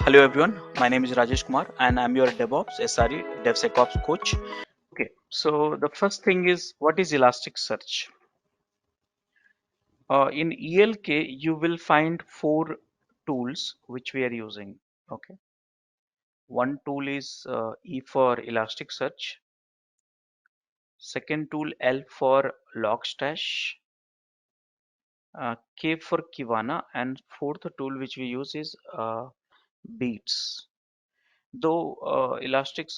Hello everyone, my name is Rajesh Kumar and I'm your DevOps SRE DevSecOps coach. Okay, so the first thing is what is Elasticsearch? In ELK, you will find four tools which we are using. Okay, one tool is E for Elasticsearch, second tool L for Logstash, K for Kibana, and fourth tool which we use is Beats. Though Elastic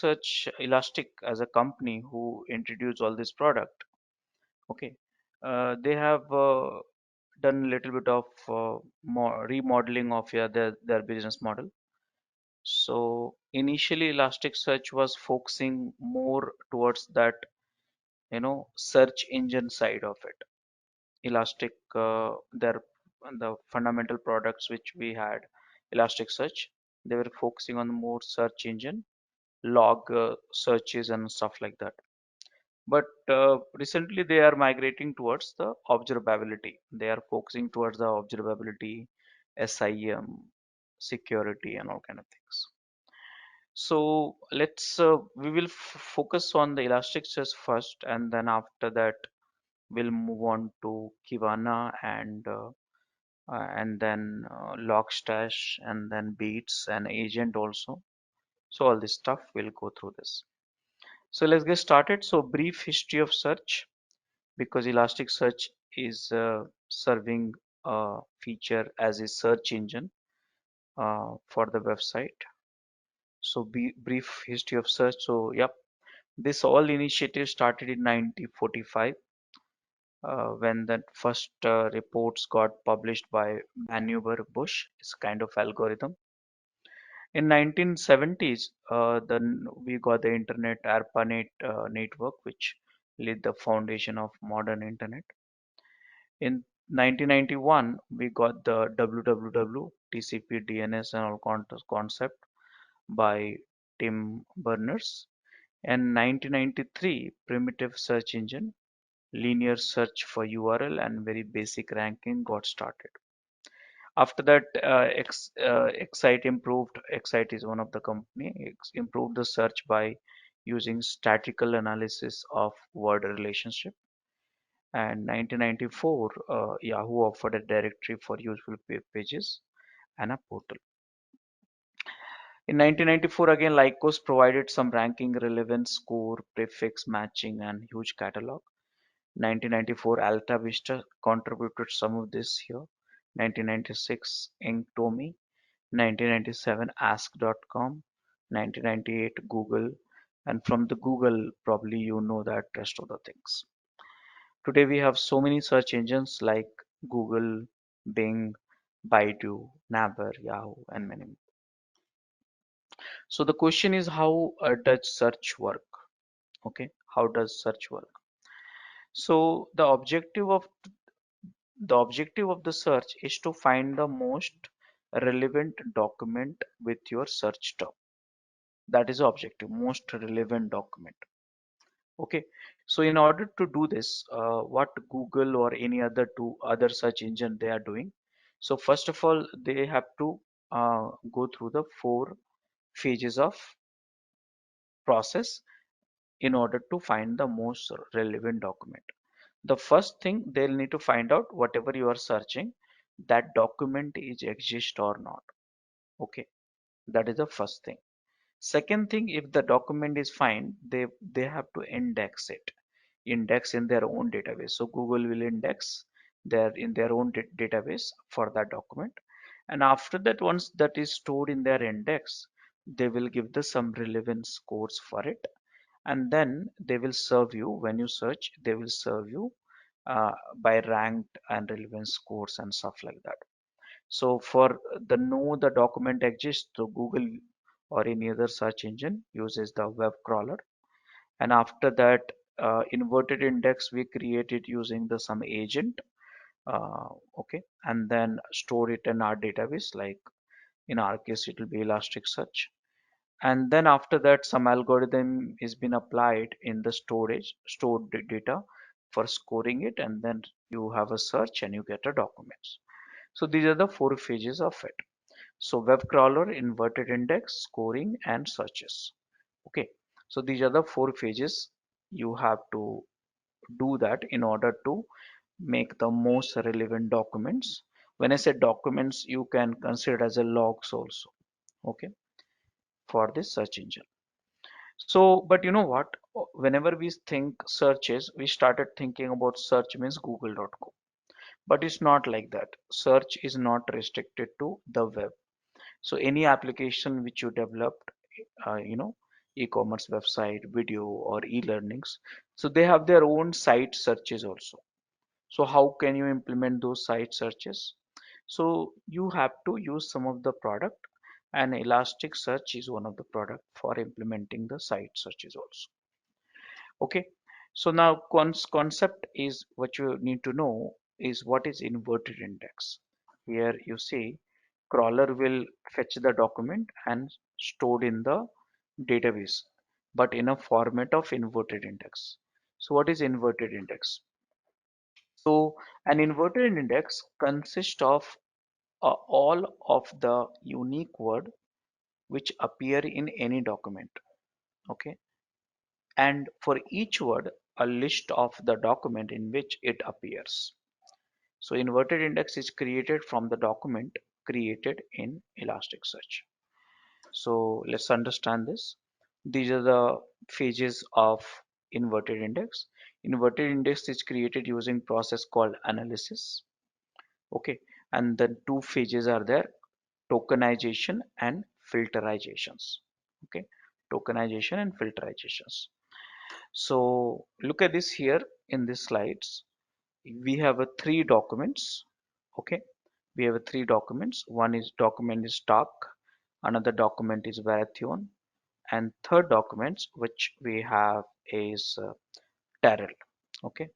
as a company who introduced all this product, okay, they have done a little bit of more remodeling of their business model. So initially, Elasticsearch was focusing more towards that, search engine side of it. Elastic, their the fundamental products which we had, Elasticsearch, they were focusing on more search engine log searches and stuff like that. But recently they are migrating towards the observability. They are focusing towards the observability, SIM, security, and all kind of things. So we will focus on the Elasticsearch first, and then after that we'll move on to Kibana and then Logstash and then Beats and Agent also. So all this stuff we'll go through this. So let's get started. So brief history of search, because Elasticsearch is serving a feature as a search engine for the website. So brief history of search. So yep, this all initiative started in 1945 when the first reports got published by Maneuver Bush. It's kind of algorithm. In 1970s, then we got the internet ARPANET network, which laid the foundation of modern internet. In 1991, we got the www, TCP, DNS, and all concept by Tim Berners. And 1993, primitive search engine, linear search for URL, and very basic ranking got started. After that, Excite improved. Excite is one of the company. Improved the search by using statistical analysis of word relationship. And 1994, Yahoo offered a directory for useful pages and a portal. In 1994, again, Lycos provided some ranking, relevance, score, prefix matching, and huge catalog. 1994, Alta Vista contributed some of this here. 1996, Inktomi. 1997, Ask.com. 1998, Google. And from the Google, probably you know that rest of the things. Today we have so many search engines like Google, Bing, Baidu, Naver, Yahoo, and many more. So the question is, how does search work? Okay, how does search work? So the objective of the search is to find the most relevant document with your search term. That is the objective, most relevant document. Okay, so in order to do this, what Google or any other search engine they are doing. So first of all, they have to go through the four phases of process in order to find the most relevant document. The first thing they'll need to find out whatever you are searching, that document is exist or not. Okay, that is the first thing. Second thing, if the document is fine, they have to index in their own database. So Google will index in their own database for that document. And after that, once that is stored in their index, they will give the some relevance scores for it. And then they will serve you, when you search, they will serve you by ranked and relevance scores and stuff like that. So for the know the document exists, so Google or any other search engine uses the web crawler. And after that, inverted index we create it using the some agent. Okay, and then store it in our database. Like in our case, it will be Elasticsearch. And then after that, some algorithm is been applied in the stored data for scoring it, and then you have a search and you get a documents. So these are the four phases of it. So web crawler, inverted index, scoring, and searches. Okay, so these are the four phases you have to do that in order to make the most relevant documents. When I say documents, you can consider as a logs also. Okay, for this search engine. So, but you know what? Whenever we think searches, we started thinking about search means google.com. But it's not like that. Search is not restricted to the web. So any application which you developed, you know, e-commerce website, video or e-learnings, so they have their own site searches also. So how can you implement those site searches? So you have to use some of the product, and Elasticsearch is one of the product for implementing the site searches also. Okay. So now concept is what you need to know is what is inverted index. Here you see crawler will fetch the document and stored in the database, but in a format of inverted index. So what is inverted index? So an inverted index consists of all of the unique word which appear in any document. Okay, and for each word a list of the document in which it appears. So inverted index is created from the document created in Elasticsearch. So let's understand this. These are the phases of inverted index. Inverted index is created using process called analysis. Okay, and then two phases are there: tokenization and filterizations. Okay, tokenization and filterizations. So look at this here in these slides. We have a three documents. Okay, we have a three documents. One is document is stock, another document is Varathon, and third documents which we have is Terrell. Okay,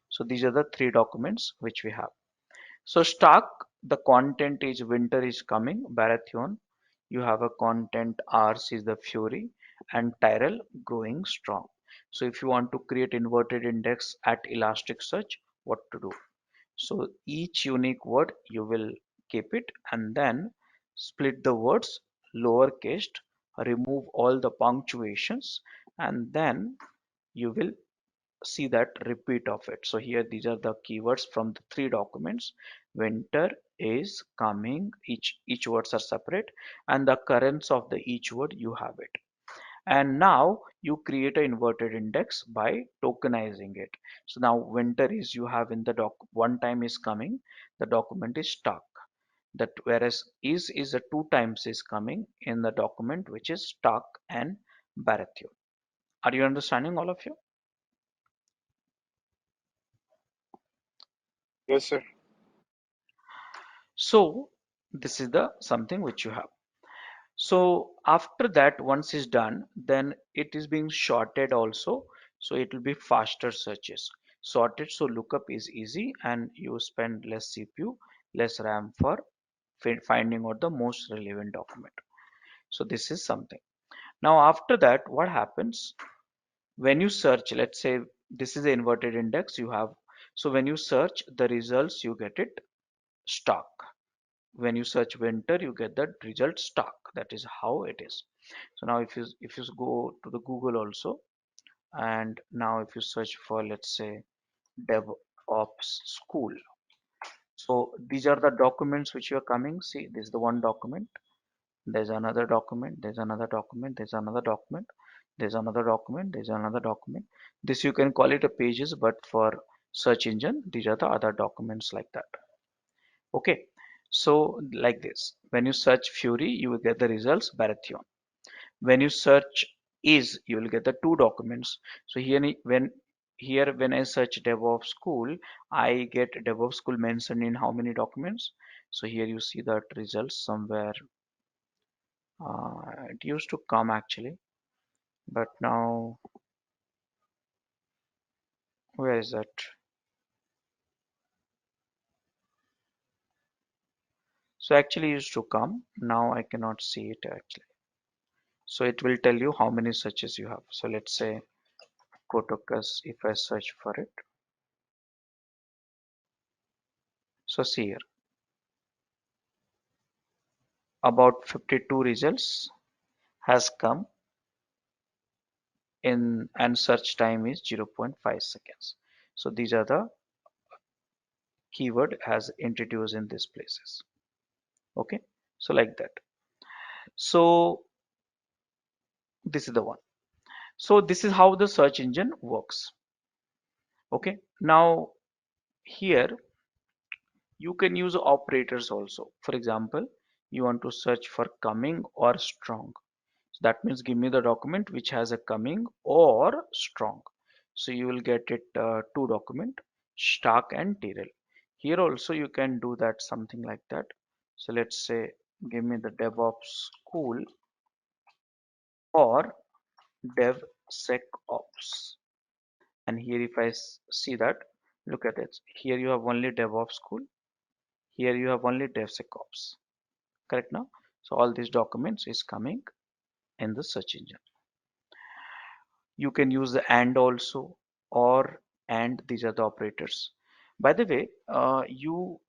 so these are the three documents which we have. So stock, the content is winter is coming, Baratheon. You have a content Rs is the fury, and Tyrell growing strong. So if you want to create inverted index at Elasticsearch, what to do? So each unique word you will keep it and then split the words lowercase, remove all the punctuations, and then you will see that repeat of it. So here these are the keywords from the three documents. Winter is coming, each words are separate, and the occurrence of the each word you have it. And now you create an inverted index by tokenizing it. So now winter is you have in the doc one time is coming, the document is stock. That whereas is a two times is coming in the document which is stock and Baratheon. Are you understanding all of you? Yes, sir. So this is the something which you have. So after that, once is done, then it is being sorted also. So it will be faster searches. Sorted, so lookup is easy and you spend less CPU, less RAM for finding out the most relevant document. So this is something. Now after that, what happens when you search? Let's say this is the inverted index you have. So when you search the results, you get it stock. When you search winter you get the result stock. That is how it is. So now if you go to the Google also, and now if you search for, let's say, devops school, so these are the documents which you are coming. See, this is the one document, there's another document, there's another document, there's another document, there's another document, there's another document. This you can call it a pages, but for search engine these are the other documents like that. Okay, so like this, when you search Fury, you will get the results Baratheon. When you search is, you will get the two documents. So when I search DevOps school, I get DevOps school mentioned in how many documents? So here you see that results somewhere. It used to come actually, but now where is that? So actually used to come. Now I cannot see it actually. So it will tell you how many searches you have. So let's say Kotokas, if I search for it. So see here. about 52 results has come in, and search time is 0.5 seconds. So these are the keyword has introduced in these places. Okay, so like that. So this is the one. So this is how the search engine works. Okay, now here you can use operators also. For example, you want to search for coming or strong. So that means give me the document which has a coming or strong. So you will get it two document, Stark and Tyrrell. Here also you can do that something like that. So let's say give me the DevOps school or DevSecOps. And here if I see that, look at it. Here you have only DevOps school. Here you have only DevSecOps. Correct now? So all these documents is coming in the search engine. You can use the and also, or and, these are the operators. By the way, you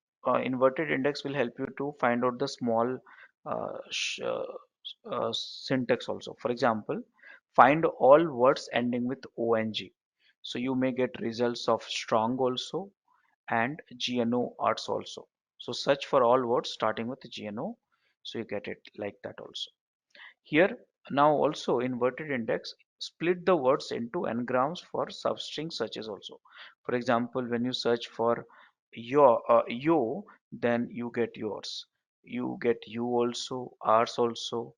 inverted index will help you to find out the small syntax also. For example, find all words ending with ong. So you may get results of strong also and gno arts also. So search for all words starting with gno, so you get it like that also. Here now also inverted index split the words into n-grams for substring searches also. For example, when you search for yo, then you get yours. You get you also, ours also,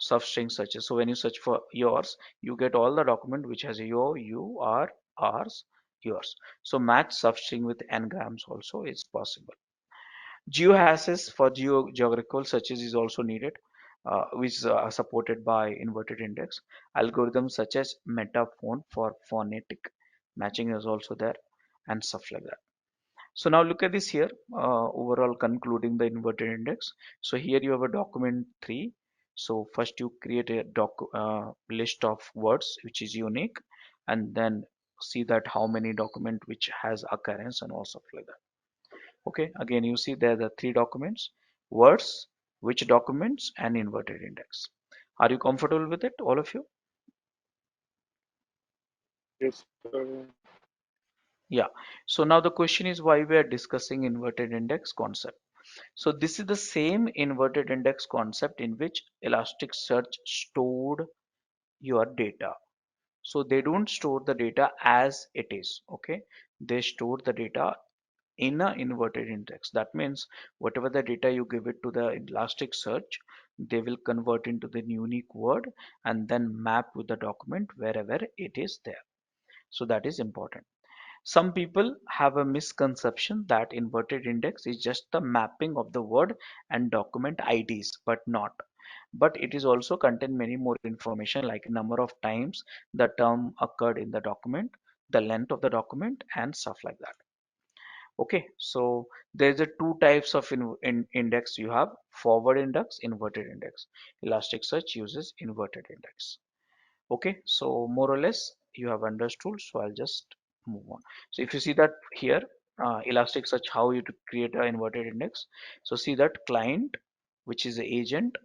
substring searches. So when you search for yours, you get all the document which has yo, you, are, ours, yours. So match substring with n-grams also is possible. GeoHashes for geographical searches is also needed, which are supported by inverted index. Algorithms such as metaphone for phonetic matching is also there, and stuff like that. So now look at this here, overall concluding the inverted index. So here you have a document 3. So first you create a list of words which is unique, and then see that how many document which has occurrence and all stuff like that. Okay, again you see there are the three documents, words, which documents, and inverted index. Are you comfortable with it, all of you? Yes, sir. Yeah. So now the question is why we are discussing inverted index concept. So this is the same inverted index concept in which Elasticsearch stored your data. So they don't store the data as it is. Okay, they store the data in a inverted index. That means whatever the data you give it to the Elasticsearch, they will convert into the unique word and then map with the document wherever it is there. So that is important. Some people have a misconception that inverted index is just the mapping of the word and document IDs, but not. But it is also contain many more information like number of times the term occurred in the document, the length of the document, and stuff like that. Okay, so there's a two types of index you have: forward index, inverted index. Elasticsearch uses inverted index. Okay, so more or less you have understood, so I'll just move on. So if you see that here, Elasticsearch, how you to create an inverted index. So see that client, which is the agent,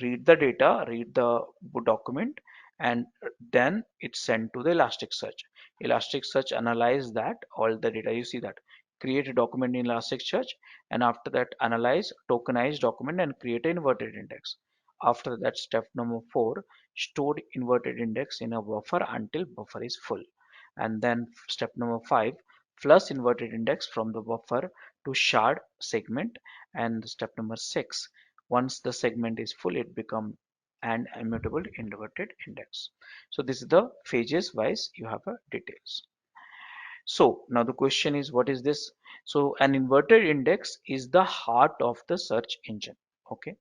read the data, read the document, and then it's sent to the Elasticsearch. Elasticsearch analyze that all the data. You see that create a document in Elasticsearch, and after that analyze tokenize document and create an inverted index. After that, step number 4, store inverted index in a buffer until buffer is full. And then step number 5, flush inverted index from the buffer to shard segment. And step number 6, once the segment is full, it become an immutable inverted index. So this is the phases wise you have a details. So now the question is, what is this? So an inverted index is the heart of the search engine. Okay,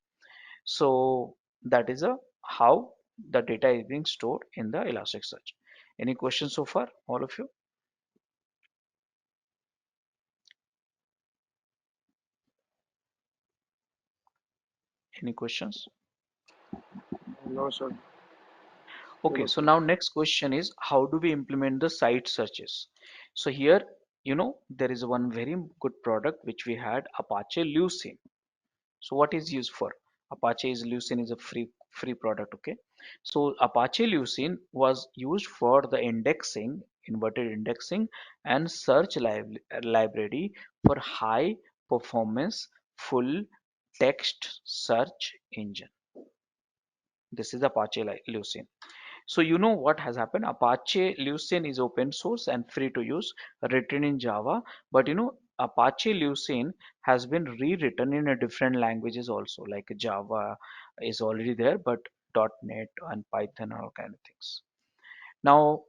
so that is a how the data is being stored in the Elasticsearch. Any questions so far, all of you? Any questions? No, sir. Okay, Still so okay. now next question is, how do we implement the site searches? So here, there is one very good product which we had, Apache Lucene. So what is used for? Apache is Lucene is a free product. Okay, so Apache Lucene was used for the indexing, inverted indexing, and search library for high performance full text search engine. This is Apache Lucene. So you know what has happened? Apache Lucene is open source and free to use, written in Java. But you know, Apache Lucene has been rewritten in a different languages also, like Java is already there, but .NET and Python and all kind of things. Now,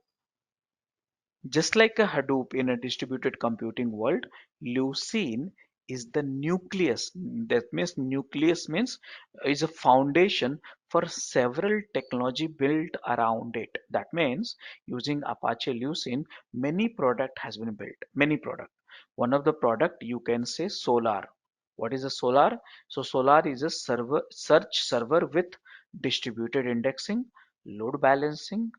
just like a Hadoop in a distributed computing world, Lucene is the nucleus. That means nucleus means is a foundation for several technology built around it. That means using Apache Lucene, many product has been built. Many product. One of the product you can say Solar. What is a Solar? So Solar is a server search server with distributed indexing, load balancing,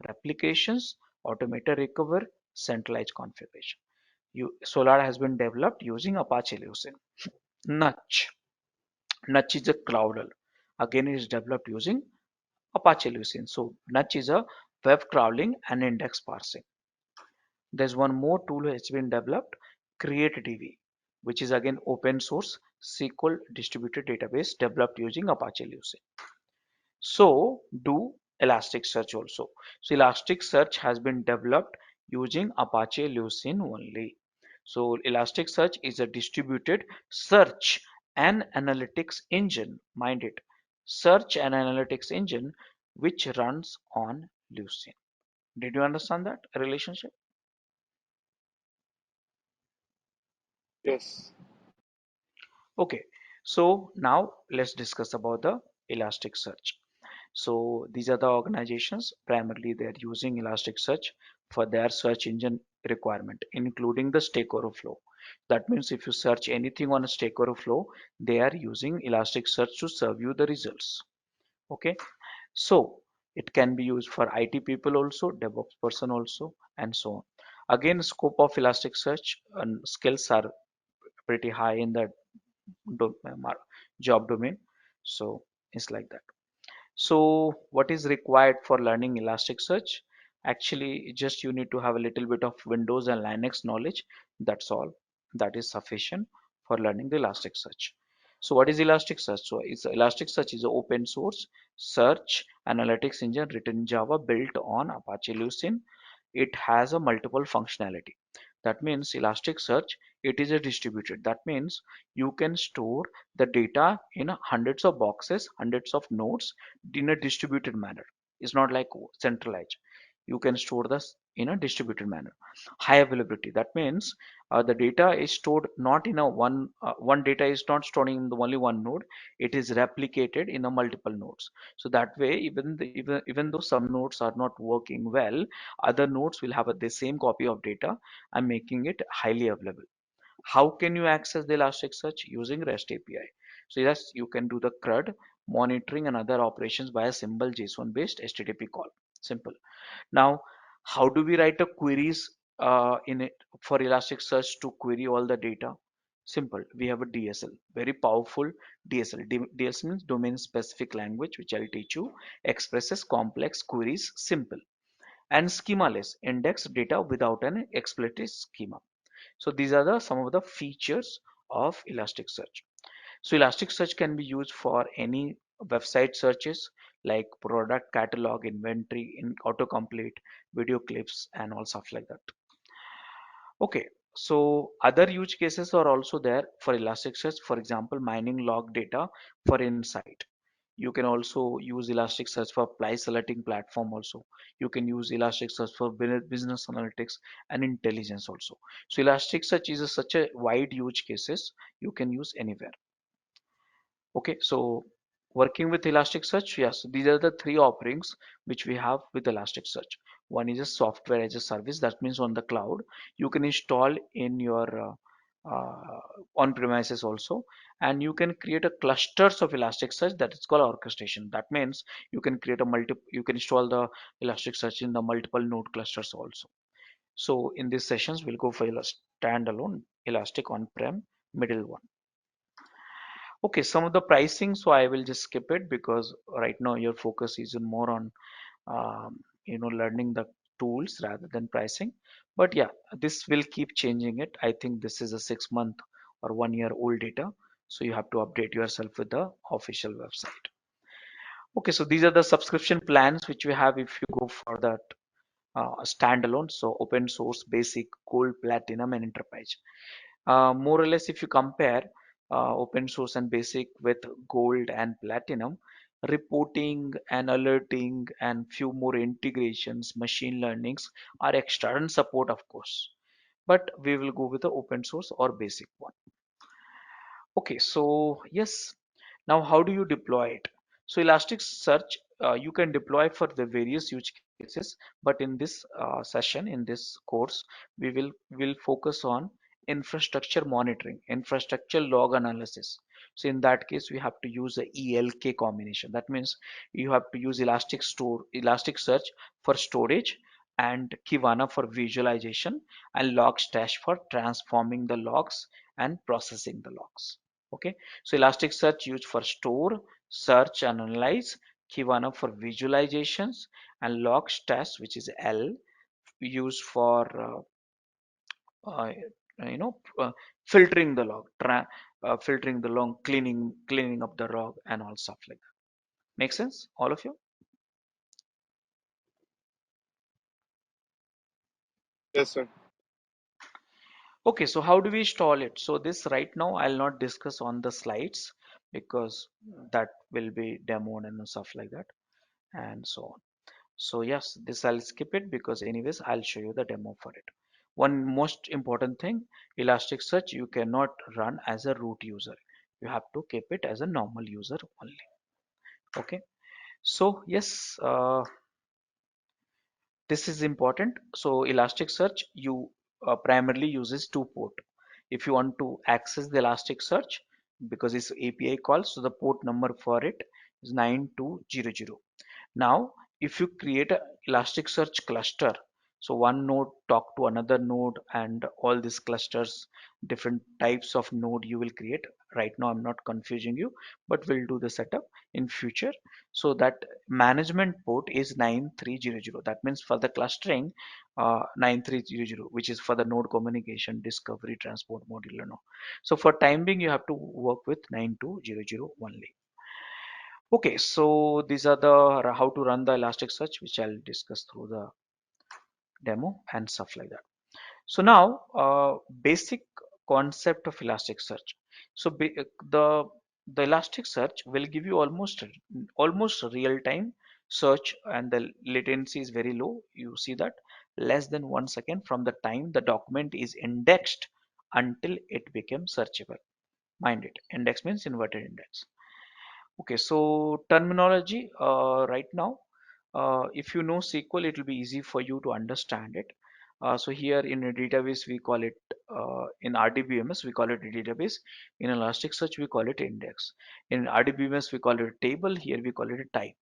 replications, automated recover, centralized configuration. Solar has been developed using Apache Lucene. Nutch. Nutch is a crawler. Again, it is developed using Apache Lucene. So Nutch is a web crawling and index parsing. There's one more tool that's been developed, CreateDB, which is again open source SQL distributed database developed using Apache Lucene. So do Elasticsearch also. So Elasticsearch has been developed using Apache Lucene only. So Elasticsearch is a distributed search and analytics engine, mind it, search and analytics engine which runs on Lucene. Did you understand that relationship? Yes. Okay, so now let's discuss about the Elasticsearch. So these are the organizations, primarily they are using Elasticsearch for their search engine requirement, including the Stack Overflow. That means if you search anything on a Stack Overflow, they are using Elasticsearch to serve you the results. Okay, so it can be used for IT people also, DevOps person also, and so on. Again, scope of Elasticsearch and skills are pretty high in the job domain. So it's like that. So what is required for learning Elasticsearch? Actually, just you need to have a little bit of Windows and Linux knowledge. That's all. That is sufficient for learning the Elasticsearch. So what is Elasticsearch? So it's Elasticsearch is an open source search analytics engine written in Java built on Apache Lucene. It has a multiple functionality. That means Elasticsearch, it is a distributed. That means you can store the data in hundreds of boxes, hundreds of nodes in a distributed manner. It's not like centralized. You can store this in a distributed manner. High availability. That means the data is stored not in a one data is not stored in the only one node. It is replicated in a multiple nodes. So that way, even though some nodes are not working well, other nodes will have the same copy of data and making it highly available. How can you access the Elasticsearch? Using REST API. So yes, you can do the CRUD monitoring and other operations by a simple JSON based HTTP call. Simple. Now, how do we write a queries in it for Elasticsearch to query all the data? Simple. We have a DSL, very powerful DSL. DSL means domain specific language, which I'll teach you. Expresses complex queries simple and schemaless, index data without an explicit schema. So these are some of the features of Elasticsearch. So Elasticsearch can be used for any website searches like product catalog, inventory, in autocomplete, video clips, and all stuff like that. Okay, so other use cases are also there for Elasticsearch. For example, mining log data for insight. You can also use Elasticsearch for price selecting platform also. You can use Elasticsearch for business analytics and intelligence also. So Elasticsearch is such a wide use cases you can use anywhere. Okay, so working with Elasticsearch, yes, these are the three offerings which we have with Elasticsearch. One is a software as a service, that means on the cloud. You can install in your on-premises also, and you can create a clusters of Elasticsearch that is called orchestration. That means you can install the Elasticsearch in the multiple node clusters also. So in these sessions, we'll go for standalone Elastic on-prem middle one. Okay, some of the pricing, so I will just skip it because right now your focus is more on learning the tools rather than pricing. But yeah, this will keep changing it. I think this is a 6 month or 1 year old data, so you have to update yourself with the official website. Okay, so these are the subscription plans which we have if you go for that standalone. So open source, basic, gold, platinum, and enterprise. More or less, if you compare open source and basic with gold and platinum, reporting and alerting and few more integrations, machine learnings are extra and support, of course. But we will go with the open source or basic one. Okay, so yes, now how do you deploy it? So Elasticsearch, you can deploy for the various use cases, but in this session, in this course, we will focus on infrastructure monitoring, infrastructure log analysis. So in that case, we have to use the ELK combination. That means you have to use Elasticsearch for storage and Kibana for visualization and Logstash for transforming the logs and processing the logs. Okay, so Elasticsearch used for store, search and analyze, Kibana for visualizations, and Logstash, which is L, used for uh, you know filtering the log, filtering the log, cleaning up the log, and all stuff like that. Make sense, all of you? Yes, sir. Okay, so how do we install it? So this right now I'll not discuss on the slides because that will be demoed and stuff like that and so on. So yes, this I'll skip it because anyways I'll show you the demo for it. One most important thing, Elasticsearch you cannot run as a root user. You have to keep it as a normal user only. Okay. So yes, this is important. So Elasticsearch you primarily uses two port. If you want to access the Elasticsearch because it's API call, so the port number for it is 9200. Now, if you create a Elasticsearch cluster, so one node talk to another node and all these clusters, different types of node you will create. Right now, I'm not confusing you, but we'll do the setup in future. So that management port is 9300. That means for the clustering, 9300, which is for the node communication, discovery, transport, modular node. So for time being, you have to work with 9200 only. Okay, so these are the how to run the Elasticsearch, which I'll discuss through the demo and stuff like that. So now, basic concept of Elasticsearch. So the Elasticsearch will give you almost real time search, and the latency is very low. You see that less than 1 second from the time the document is indexed until it becomes searchable. Mind it, index means inverted index. Okay, so terminology right now, if you know SQL, it will be easy for you to understand it. So here in a database, we call it, in RDBMS, we call it a database. In Elasticsearch, we call it index. In RDBMS, we call it a table. Here we call it a type.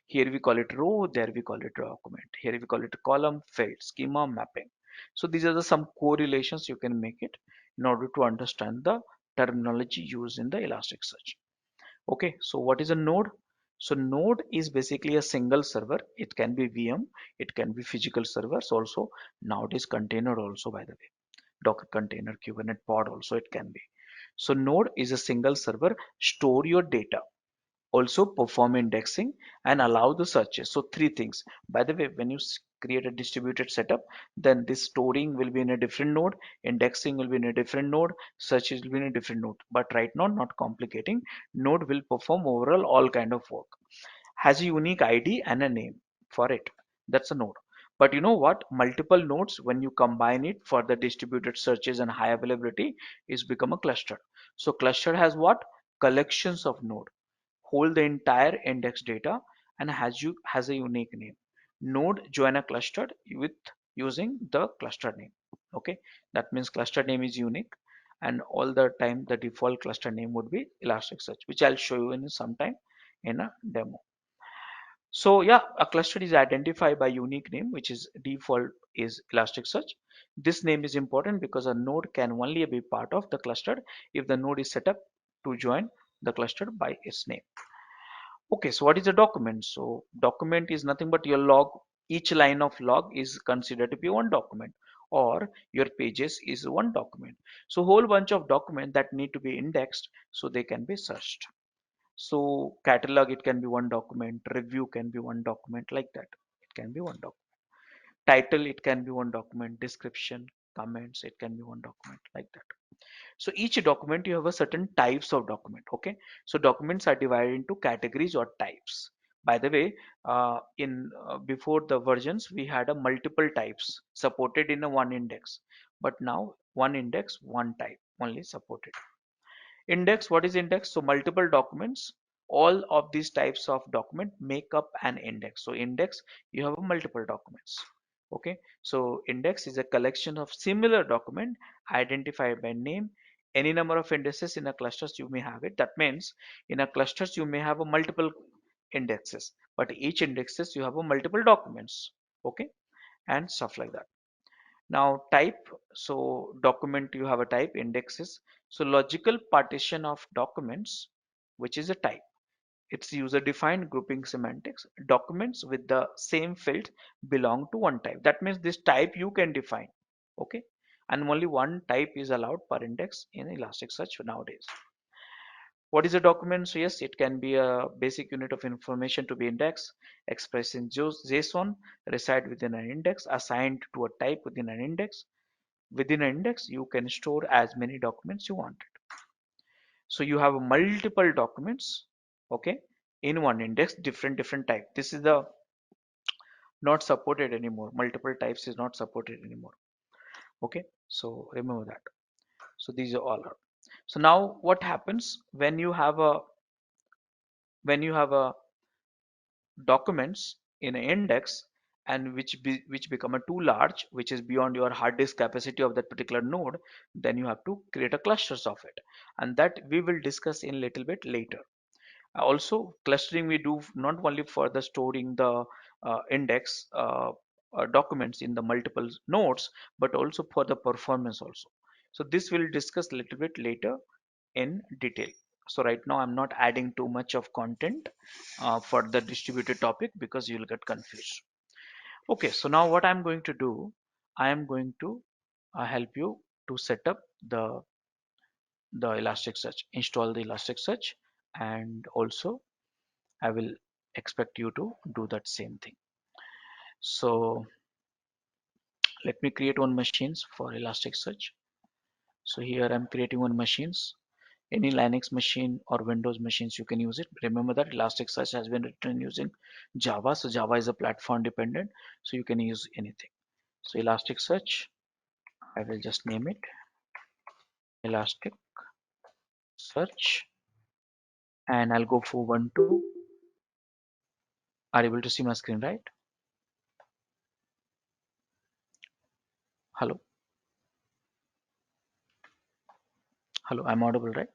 Here we call it row. There we call it document. Here we call it a column, field, schema, mapping. So these are the some correlations you can make it in order to understand the terminology used in the Elasticsearch. Okay, so what is a node? So node is basically a single server. It can be VM, it can be physical servers also. Nowadays container also, by the way. Docker container, Kubernetes pod also it can be. So node is a single server, store your data, also perform indexing and allow the searches. So three things. By the way, when you create a distributed setup, then this storing will be in a different node, indexing will be in a different node, searches will be in a different node. But right now, not complicating, node will perform overall all kind of work. Has a unique ID and a name for it. That's a node. But you know what? Multiple nodes, when you combine it for the distributed searches and high availability, is become a cluster. So cluster has what? Collections of node, hold the entire index data, and has a unique name. Node join a cluster with using the cluster name. Okay, that means cluster name is unique, and all the time the default cluster name would be Elasticsearch, which I'll show you in some time in a demo. So yeah, a cluster is identified by unique name, which is default is Elasticsearch. This name is important because a node can only be part of the cluster if the node is set up to join the cluster by its name. Okay, so what is a document? So document is nothing but your log. Each line of log is considered to be one document, or your pages is one document. So whole bunch of document that need to be indexed so they can be searched. So catalog, it can be one document, review can be one document, like that. It can be one document. Title, it can be one document, description, comments, it can be one document, like that. So each document you have a certain types of document. Okay, so documents are divided into categories or types. By the way, in before the versions we had a multiple types supported in a one index, but now one index, one type only supported. Index, what is index? So multiple documents, all of these types of document make up an index. So index, you have multiple documents. Okay, so index is a collection of similar document identified by name. Any number of indices in a clusters you may have it. That means in a clusters you may have a multiple indexes, but each indexes you have a multiple documents. Okay, and stuff like that. Now type, so document you have a type, indexes. So logical partition of documents, which is a type. It's user defined grouping semantics. Documents with the same field belong to one type. That means this type you can define. Okay. And only one type is allowed per index in Elasticsearch nowadays. What is a document? So yes, it can be a basic unit of information to be indexed, expressed in JSON, reside within an index, assigned to a type within an index. Within an index you can store as many documents you want. So you have multiple documents, okay, in one index, different type. This is the not supported anymore. Multiple types is not supported anymore. Okay, so remember that. So these are all are. So now what happens when you have a documents in an index, and which become a too large, which is beyond your hard disk capacity of that particular node, then you have to create a clusters of it, and that we will discuss in little bit later. Also clustering we do not only for the storing the index documents in the multiple nodes, but also for the performance also. So this we'll discuss a little bit later in detail. So right now I'm not adding too much of content for the distributed topic because you'll get confused. Okay, so now what I'm going to do, I am going to help you to set up the Elasticsearch, install the Elasticsearch, and also I will expect you to do that same thing. So let me create one machines for Elasticsearch. So here I'm creating one machines. Any Linux machine or Windows machines you can use it. Remember that Elasticsearch has been written using Java. So Java is a platform dependent. So you can use anything. So Elasticsearch, I will just name it Elasticsearch, and I'll go for 1.2. Are you able to see my screen, right? Hello, hello, I'm audible, right?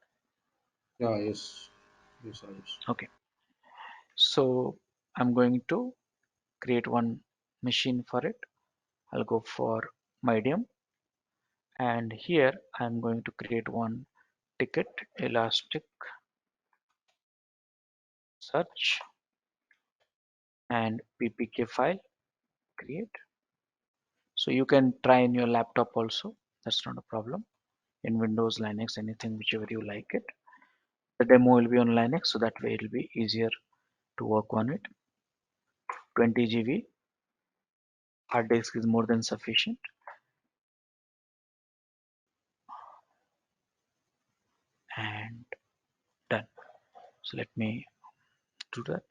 Yeah, yes. Yes, Ayush. Okay. So I'm going to create one machine for it. I'll go for medium, and here I'm going to create one ticket elastic search and ppk file create. So you can try in your laptop also, that's not a problem. In Windows, Linux, anything whichever you like it. The demo will be on Linux, so that way it will be easier to work on it. 20 GB hard disk is more than sufficient. And done. So let me do that.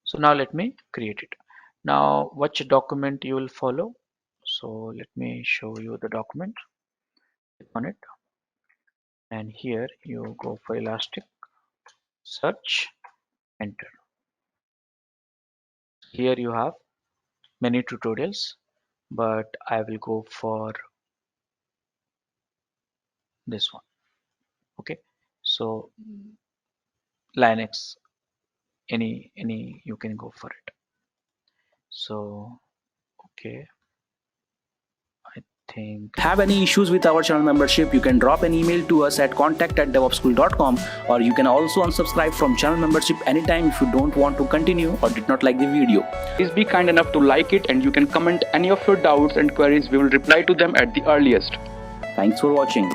So now let me create it. Now which document you will follow? So let me show you the document. Click on it, and here you go for Elastic Search, enter. Here you have many tutorials, but I will go for this one. Okay, so Linux, any you can go for it. So okay, I think. Have any issues with our channel membership, you can drop an email to us at contact@devopsschool.com, or you can also unsubscribe from channel membership anytime if you don't want to continue or did not like the video. Please be kind enough to like it, and you can comment any of your doubts and queries. We will reply to them at the earliest. Thanks for watching.